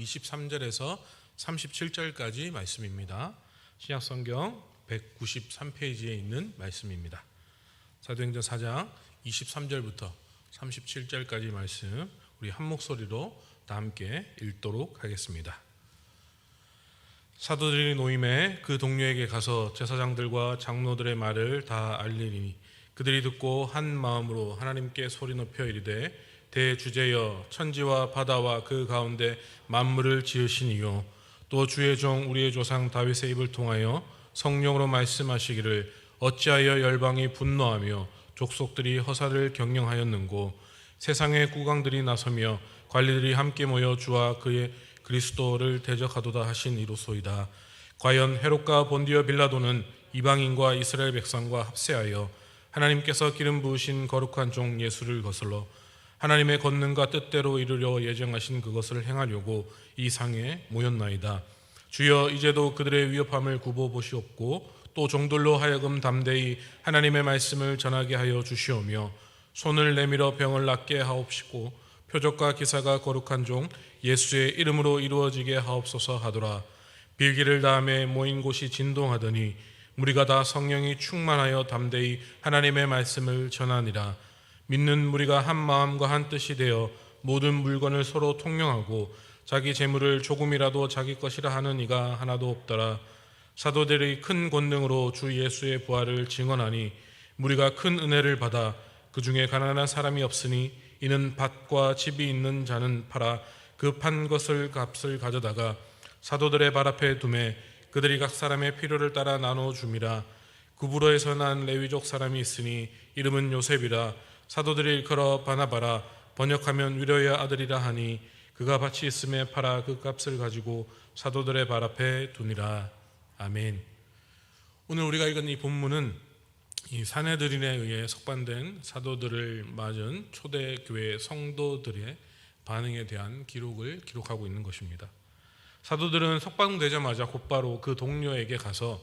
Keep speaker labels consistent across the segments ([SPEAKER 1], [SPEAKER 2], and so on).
[SPEAKER 1] 23절에서 37절까지 말씀입니다. 신약성경 193페이지에 있는 말씀입니다. 사도행전 4장 23절부터 37절까지 말씀 우리 한 목소리로 다 함께 읽도록 하겠습니다. 사도들이 노임에 그 동료에게 가서 제사장들과 장로들의 말을 다 알리니 그들이 듣고 한 마음으로 하나님께 소리 높여 이르되 대주제여 천지와 바다와 그 가운데 만물을 지으신 이요 또 주의 종 우리의 조상 다윗의 입을 통하여 성령으로 말씀하시기를 어찌하여 열방이 분노하며 족속들이 허사를 경영하였는고 세상의 국왕들이 나서며 관리들이 함께 모여 주와 그의 그리스도를 대적하도다 하신 이로소이다. 과연 헤롯과 본디오 빌라도는 이방인과 이스라엘 백성과 합세하여 하나님께서 기름 부으신 거룩한 종 예수를 거슬러 하나님의 권능과 뜻대로 이루려 예정하신 그것을 행하려고 이 상에 모였나이다. 주여 이제도 그들의 위협함을 굽어 보시옵고 또 종들로 하여금 담대히 하나님의 말씀을 전하게 하여 주시오며 손을 내밀어 병을 낫게 하옵시고 표적과 기사가 거룩한 종 예수의 이름으로 이루어지게 하옵소서 하더라. 빌기를 다음에 모인 곳이 진동하더니 무리가 다 성령이 충만하여 담대히 하나님의 말씀을 전하니라. 믿는 무리가 한 마음과 한 뜻이 되어 모든 물건을 서로 통용하고 자기 재물을 조금이라도 자기 것이라 하는 이가 하나도 없더라. 사도들이 큰 권능으로 주 예수의 부활을 증언하니 무리가 큰 은혜를 받아 그 중에 가난한 사람이 없으니 이는 밭과 집이 있는 자는 팔아 그 판 것을 값을 가져다가 사도들의 발 앞에 두매 그들이 각 사람의 필요를 따라 나눠 줌이라. 구브로에서 난 레위족 사람이 있으니 이름은 요셉이라. 사도들이 일컬어 바나바라 번역하면 위로의 아들이라 하니 그가 밭이 있음에 팔아 그 값을 가지고 사도들의 발 앞에 두니라. 아멘. 오늘 우리가 읽은 이 본문은 이 사내들인에 의해 석방된 사도들을 맞은 초대교회 성도들의 반응에 대한 기록을 기록하고 있는 것입니다. 사도들은 석방되자마자 곧바로 그 동료에게 가서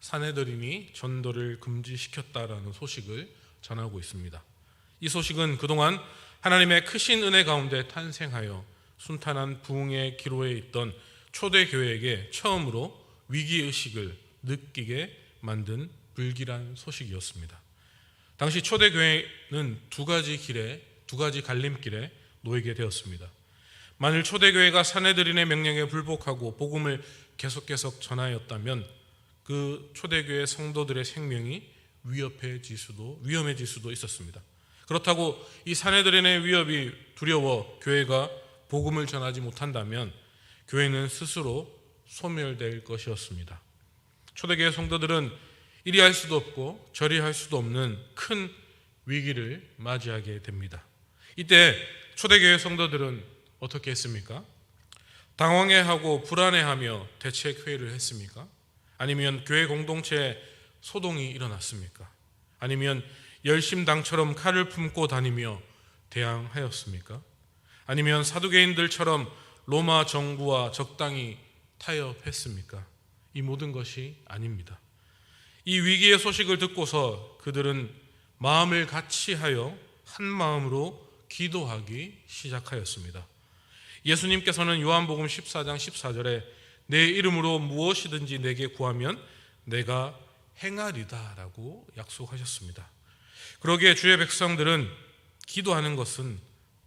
[SPEAKER 1] 사내들인이 전도를 금지시켰다라는 소식을 전하고 있습니다. 이 소식은 그동안 하나님의 크신 은혜 가운데 탄생하여 순탄한 부흥의 기로에 있던 초대교회에게 처음으로 위기의식을 느끼게 만든 불길한 소식이었습니다. 당시 초대교회는 두 가지 갈림길에 놓이게 되었습니다. 만일 초대교회가 사내들인의 명령에 불복하고 복음을 계속 전하였다면 그 초대교회 성도들의 생명이 위험해질 수도 있었습니다. 그렇다고 이 사내들인의 위협이 두려워 교회가 복음을 전하지 못한다면 교회는 스스로 소멸될 것이었습니다. 초대교회 성도들은 이리 할 수도 없고 저리 할 수도 없는 큰 위기를 맞이하게 됩니다. 이때 초대교회 성도들은 어떻게 했습니까? 당황해하고 불안해하며 대책회의를 했습니까? 아니면 교회 공동체에 소동이 일어났습니까? 아니면 열심당처럼 칼을 품고 다니며 대항하였습니까? 아니면 사두개인들처럼 로마 정부와 적당히 타협했습니까? 이 모든 것이 아닙니다. 이 위기의 소식을 듣고서 그들은 마음을 같이하여 한 마음으로 기도하기 시작하였습니다. 예수님께서는 요한복음 14장 14절에 내 이름으로 무엇이든지 내게 구하면 내가 행하리다 라고 약속하셨습니다. 그러기에 주의 백성들은 기도하는 것은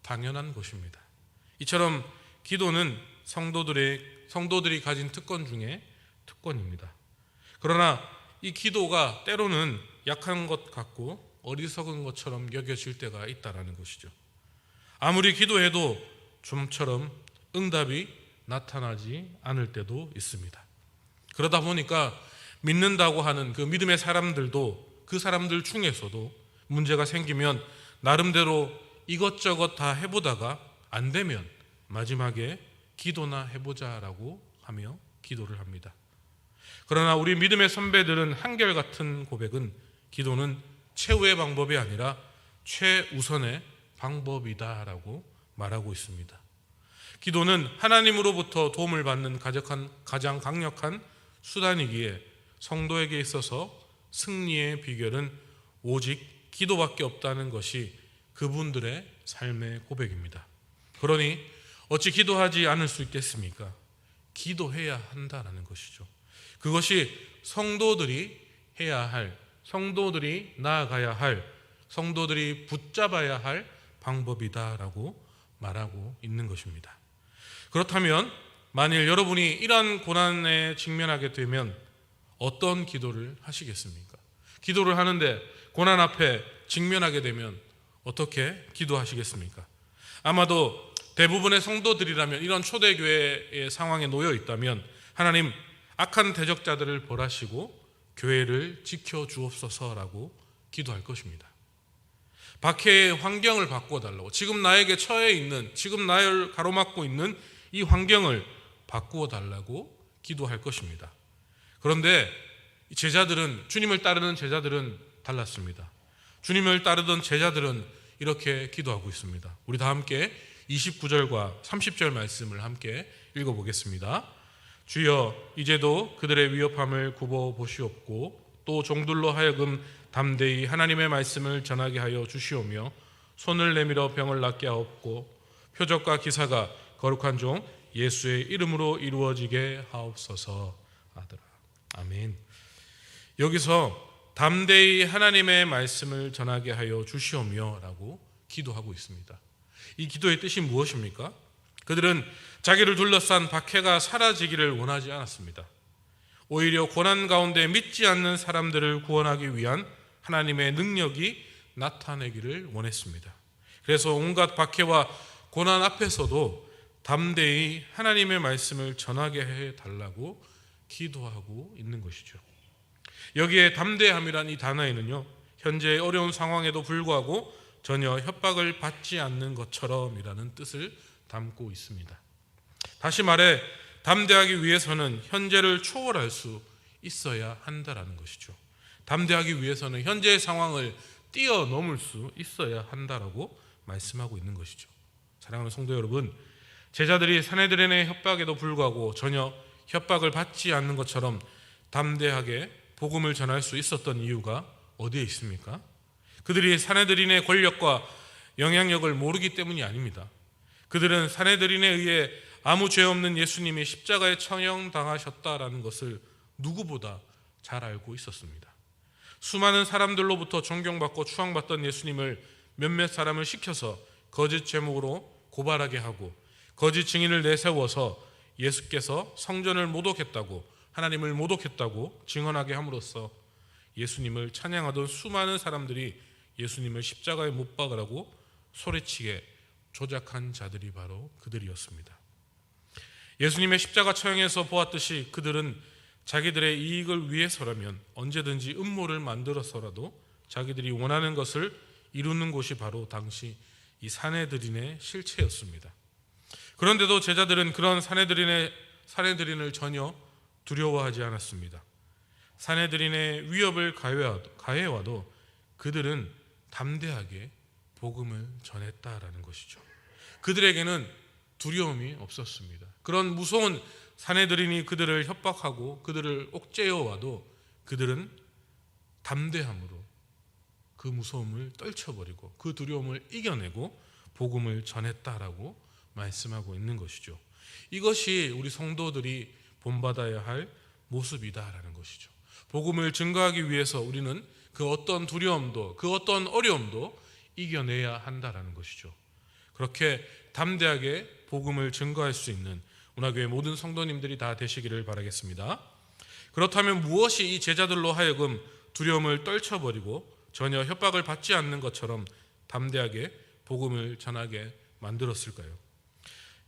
[SPEAKER 1] 당연한 것입니다. 이처럼 기도는 성도들이 가진 특권 중에 특권입니다. 그러나 이 기도가 때로는 약한 것 같고 어리석은 것처럼 여겨질 때가 있다는 것이죠. 아무리 기도해도 좀처럼 응답이 나타나지 않을 때도 있습니다. 그러다 보니까 믿는다고 하는 그 믿음의 사람들도 그 사람들 중에서도 문제가 생기면 나름대로 이것저것 다 해보다가 안 되면 마지막에 기도나 해보자라고 하며 기도를 합니다. 그러나 우리 믿음의 선배들은 한결같은 고백은 기도는 최후의 방법이 아니라 최우선의 방법이다라고 말하고 있습니다. 기도는 하나님으로부터 도움을 받는 가장 강력한 수단이기에 성도에게 있어서 승리의 비결은 오직 기도밖에 없다는 것이 그분들의 삶의 고백입니다. 그러니 어찌 기도하지 않을 수 있겠습니까? 기도해야 한다라는 것이죠. 그것이 성도들이 해야 할, 성도들이 나아가야 할, 성도들이 붙잡아야 할 방법이다라고 말하고 있는 것입니다. 그렇다면 만일 여러분이 이러한 고난에 직면하게 되면 어떤 기도를 하시겠습니까? 기도를 하는데 고난 앞에 직면하게 되면 어떻게 기도하시겠습니까? 아마도 대부분의 성도들이라면 이런 초대교회의 상황에 놓여 있다면 하나님, 악한 대적자들을 벌하시고 교회를 지켜주옵소서라고 기도할 것입니다. 박해의 환경을 바꾸어달라고, 지금 나에게 처해 있는, 지금 나를 가로막고 있는 이 환경을 바꾸어달라고 기도할 것입니다. 그런데 제자들은, 주님을 따르는 제자들은 달랐습니다. 주님을 따르던 제자들은 이렇게 기도하고 있습니다. 우리 다 함께 29절과 30절 말씀을 함께 읽어보겠습니다. 주여, 이제도 그들의 위협함을 굽어 보시옵고 또 종들로 하여금 담대히 하나님의 말씀을 전하게 하여 주시오며 손을 내밀어 병을 낫게 하옵고 표적과 기사가 거룩한 종 예수의 이름으로 이루어지게 하옵소서 하더라. 아멘. 여기서 담대히 하나님의 말씀을 전하게 하여 주시오며 라고 기도하고 있습니다. 이 기도의 뜻이 무엇입니까? 그들은 자기를 둘러싼 박해가 사라지기를 원하지 않았습니다. 오히려 고난 가운데 믿지 않는 사람들을 구원하기 위한 하나님의 능력이 나타내기를 원했습니다. 그래서 온갖 박해와 고난 앞에서도 담대히 하나님의 말씀을 전하게 해달라고 기도하고 있는 것이죠. 여기에 담대함이란 이 단어에는요, 현재의 어려운 상황에도 불구하고 전혀 협박을 받지 않는 것처럼이라는 뜻을 담고 있습니다. 다시 말해 담대하기 위해서는 현재를 초월할 수 있어야 한다라는 것이죠. 담대하기 위해서는 현재의 상황을 뛰어넘을 수 있어야 한다라고 말씀하고 있는 것이죠. 사랑하는 성도 여러분, 제자들이 산헤드린의 협박에도 불구하고 전혀 협박을 받지 않는 것처럼 담대하게 복음을 전할 수 있었던 이유가 어디에 있습니까? 그들이 산헤드린의 권력과 영향력을 모르기 때문이 아닙니다. 그들은 산헤드린에 의해 아무 죄 없는 예수님이 십자가에 처형당하셨다라는 것을 누구보다 잘 알고 있었습니다. 수많은 사람들로부터 존경받고 추앙받던 예수님을 몇몇 사람을 시켜서 거짓 제목으로 고발하게 하고 거짓 증인을 내세워서 예수께서 성전을 모독했다고, 하나님을 모독했다고 증언하게 함으로써 예수님을 찬양하던 수많은 사람들이 예수님을 십자가에 못 박으라고 소리치게 조작한 자들이 바로 그들이었습니다. 예수님의 십자가 처형에서 보았듯이 그들은 자기들의 이익을 위해서라면 언제든지 음모를 만들어서라도 자기들이 원하는 것을 이루는 곳이 바로 당시 이 산헤드린의 실체였습니다. 그런데도 제자들은 그런 산헤드린을 전혀 두려워하지 않았습니다. 산헤드린의 위협을 가해와도 그들은 담대하게 복음을 전했다라는 것이죠. 그들에게는 두려움이 없었습니다. 그런 무서운 산헤드린이 그들을 협박하고 그들을 옥죄어와도 그들은 담대함으로 그 무서움을 떨쳐버리고 그 두려움을 이겨내고 복음을 전했다라고 말씀하고 있는 것이죠. 이것이 우리 성도들이 본받아야 할 모습이다라는 것이죠. 복음을 증거하기 위해서 우리는 그 어떤 두려움도, 그 어떤 어려움도 이겨내야 한다라는 것이죠. 그렇게 담대하게 복음을 증거할 수 있는 운하교회 모든 성도님들이 다 되시기를 바라겠습니다. 그렇다면 무엇이 이 제자들로 하여금 두려움을 떨쳐버리고 전혀 협박을 받지 않는 것처럼 담대하게 복음을 전하게 만들었을까요?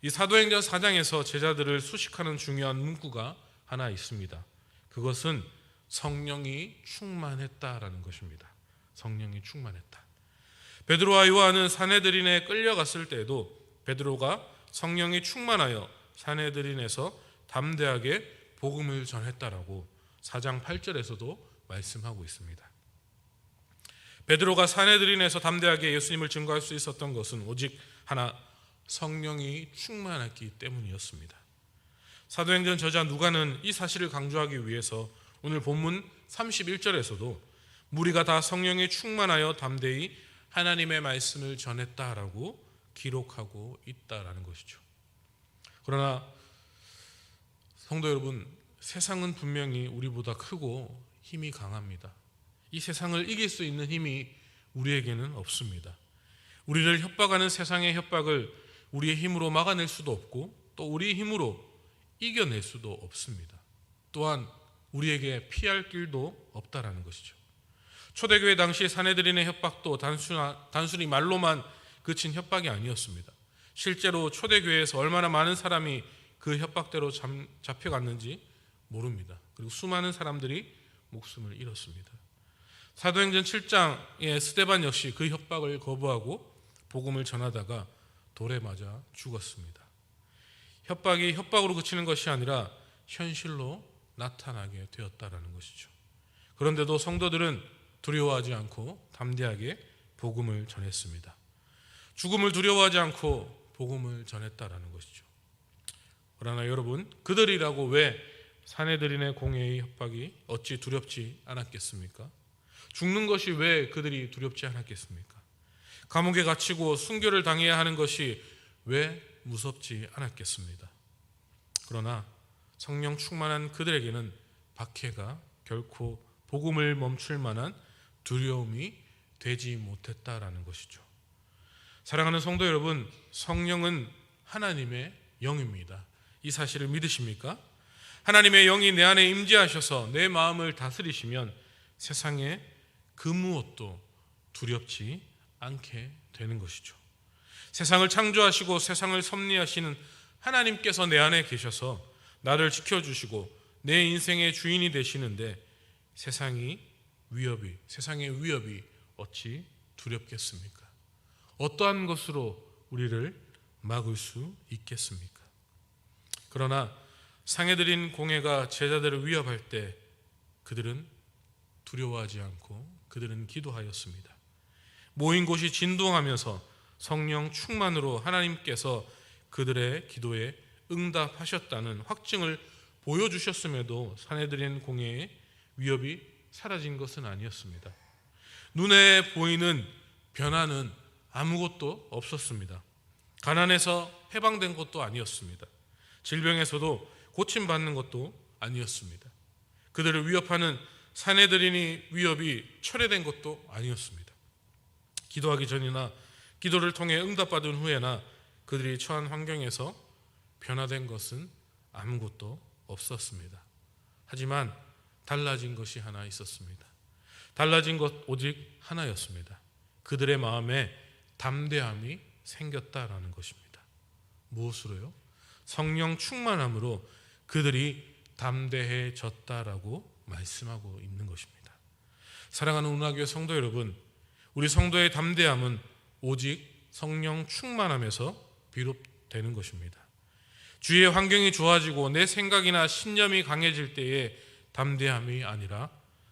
[SPEAKER 1] 이 사도행전 4장에서 제자들을 수식하는 중요한 문구가 하나 있습니다. 그것은 성령이 충만했다라는 것입니다. 성령이 충만했다. 베드로와 요한은 산헤드린에 끌려갔을 때에도 베드로가 성령이 충만하여 산헤드린에서 담대하게 복음을 전했다라고 4장 8절에서도 말씀하고 있습니다. 베드로가 산헤드린에서 담대하게 예수님을 증거할 수 있었던 것은 오직 하나, 성령이 충만했기 때문이었습니다. 사도행전 저자 누가는 이 사실을 강조하기 위해서 오늘 본문 31절에서도 무리가 다 성령이 충만하여 담대히 하나님의 말씀을 전했다라고 기록하고 있다라는 것이죠. 그러나 성도 여러분, 세상은 분명히 우리보다 크고 힘이 강합니다. 이 세상을 이길 수 있는 힘이 우리에게는 없습니다. 우리를 협박하는 세상의 협박을 우리의 힘으로 막아낼 수도 없고 또 우리의 힘으로 이겨낼 수도 없습니다. 또한 우리에게 피할 길도 없다라는 것이죠. 초대교회 당시 사내들인의 협박도 단순히 말로만 그친 협박이 아니었습니다. 실제로 초대교회에서 얼마나 많은 사람이 그 협박대로 잡혀갔는지 모릅니다. 그리고 수많은 사람들이 목숨을 잃었습니다. 사도행전 7장의 스데반 역시 그 협박을 거부하고 복음을 전하다가 돌에 맞아 죽었습니다. 협박이 협박으로 그치는 것이 아니라 현실로 나타나게 되었다라는 것이죠. 그런데도 성도들은 두려워하지 않고 담대하게 복음을 전했습니다. 죽음을 두려워하지 않고 복음을 전했다라는 것이죠. 그러나 여러분, 그들이라고 왜 사내들인의 공회의 협박이 어찌 두렵지 않았겠습니까? 죽는 것이 왜 그들이 두렵지 않았겠습니까? 감옥에 갇히고 순교를 당해야 하는 것이 왜 무섭지 않았겠습니다. 그러나 성령 충만한 그들에게는 박해가 결코 복음을 멈출 만한 두려움이 되지 못했다라는 것이죠. 사랑하는 성도 여러분, 성령은 하나님의 영입니다. 이 사실을 믿으십니까? 하나님의 영이 내 안에 임재하셔서 내 마음을 다스리시면 세상에 그 무엇도 두렵지 않게 되는 것이죠. 세상을 창조하시고 세상을 섭리하시는 하나님께서 내 안에 계셔서 나를 지켜주시고 내 인생의 주인이 되시는데 세상의 위협이 어찌 두렵겠습니까? 어떠한 것으로 우리를 막을 수 있겠습니까? 그러나 상해드린 공회가 제자들을 위협할 때 그들은 두려워하지 않고 그들은 기도하였습니다. 모인 곳이 진동하면서 성령 충만으로 하나님께서 그들의 기도에 응답하셨다는 확증을 보여주셨음에도 상해드린 공회의 위협이 사라진 것은 아니었습니다. 눈에 보이는 변화는 아무것도 없었습니다. 가난에서 해방된 것도 아니었습니다. 질병에서도 고침받는 것도 아니었습니다. 그들을 위협하는 사내들인의 위협이 철회된 것도 아니었습니다. 기도하기 전이나 기도를 통해 응답받은 후에나 그들이 처한 환경에서 변화된 것은 아무것도 없었습니다. 하지만 달라진 것이 하나 있었습니다. 달라진 것 오직 하나였습니다. 그들의 마음에 담대함이 생겼다라는 것입니다. 무엇으로요? 성령 충만함으로 그들이 담대해졌다라고 말씀하고 있는 것입니다. 사랑하는 운하교회 성도 여러분, 우리 성도의 담대함은 오직 성령 충만함에서 비롯되는 것입니다. 주위의 환경이 좋아지고 내 생각이나 신념이 강해질 때의 담대함이 아니라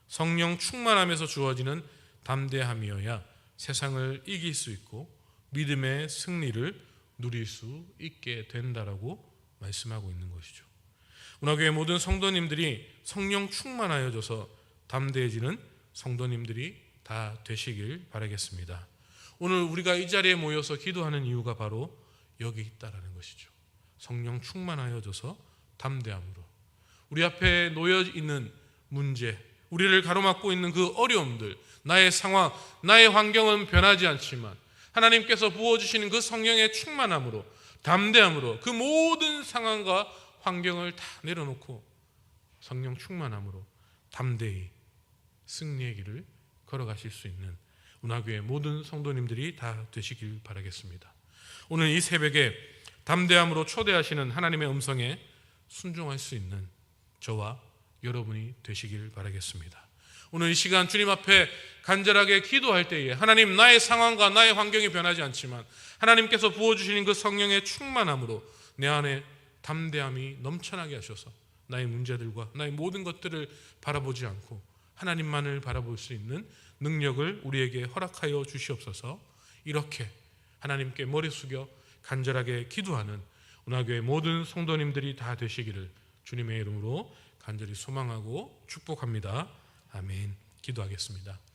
[SPEAKER 1] 성령 충만함에서 주어지는 담대함이어야 세상을 이길 수 있고 믿음의 승리를 누릴 수 있게 된다라고 말씀하고 있는 것이죠. 운하교회 모든 성도님들이 성령 충만하여져서 담대해지는 성도님들이 다 되시길 바라겠습니다. 오늘 우리가 이 자리에 모여서 기도하는 이유가 바로 여기 있다라는 것이죠. 성령 충만하여져서 담대함으로 우리 앞에 놓여 있는 문제, 우리를 가로막고 있는 그 어려움들, 나의 상황, 나의 환경은 변하지 않지만 하나님께서 부어주시는 그 성령의 충만함으로, 담대함으로 그 모든 상황과 환경을 다 내려놓고 성령 충만함으로 담대히 승리의 길을 걸어가실 수 있는 운하교회 모든 성도님들이 다 되시길 바라겠습니다. 오늘 이 새벽에 담대함으로 초대하시는 하나님의 음성에 순종할 수 있는 저와 여러분이 되시길 바라겠습니다. 오늘 이 시간 주님 앞에 간절하게 기도할 때에 하나님, 나의 상황과 나의 환경이 변하지 않지만 하나님께서 부어주시는 그 성령의 충만함으로 내 안에 담대함이 넘쳐나게 하셔서 나의 문제들과 나의 모든 것들을 바라보지 않고 하나님만을 바라볼 수 있는 능력을 우리에게 허락하여 주시옵소서. 이렇게 하나님께 머리 숙여 간절하게 기도하는 운하교회 모든 성도님들이 다 되시기를 주님의 이름으로 간절히 소망하고 축복합니다. 아멘. 기도하겠습니다.